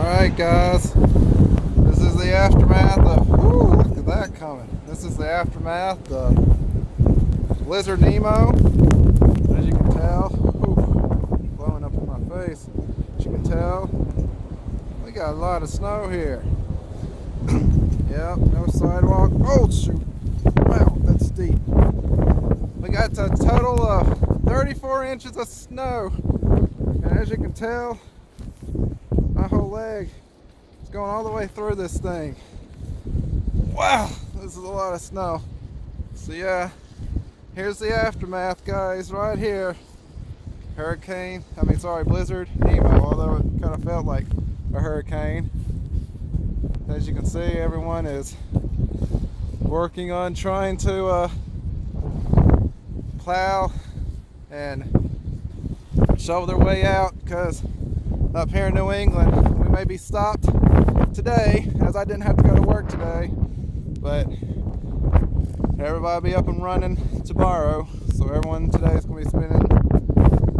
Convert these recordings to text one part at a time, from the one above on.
Alright guys, this is the aftermath of, look at that coming. This is the aftermath of Blizzard Nemo. As you can tell, blowing up in my face. As you can tell, we got a lot of snow here. Yep, no sidewalk. Oh shoot, wow, that's steep. We got a total of 34 inches of snow. And as you can tell, my whole leg is going all the way through this thing. Wow, this is a lot of snow. So yeah, here's the aftermath, guys, right here. Blizzard Nemo, although it kind of felt like a hurricane. As you can see, everyone is working on trying to plow and shovel their way out, because up here in New England we may be stopped today, as I didn't have to go to work today, but everybody will be up and running tomorrow. So everyone today is going to be spending the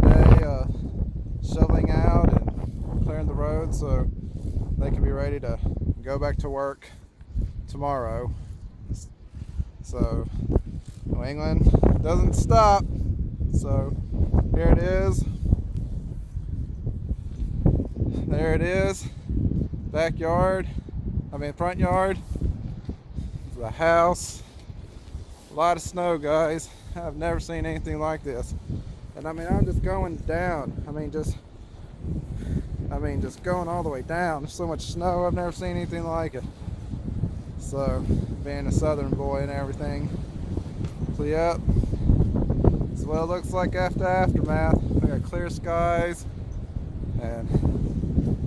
day shoveling out and clearing the road so they can be ready to go back to work tomorrow. So New England doesn't stop. So here it is. There it is. Backyard. Front yard. The house. A lot of snow, guys. I've never seen anything like this. And I'm just going down. Just going all the way down. There's so much snow. I've never seen anything like it. So, being a southern boy and everything. So, yep. This is what it looks like after aftermath. We got clear skies. And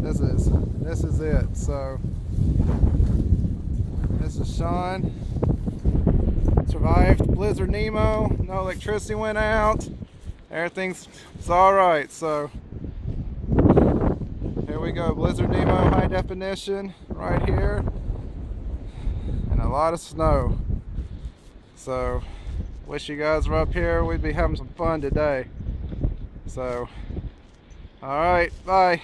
this is it. So, this is Sean. Survived Blizzard Nemo. No electricity went out. Everything's alright. So here we go. Blizzard Nemo high definition right here. And a lot of snow. So wish you guys were up here. We'd be having some fun today. So alright, bye.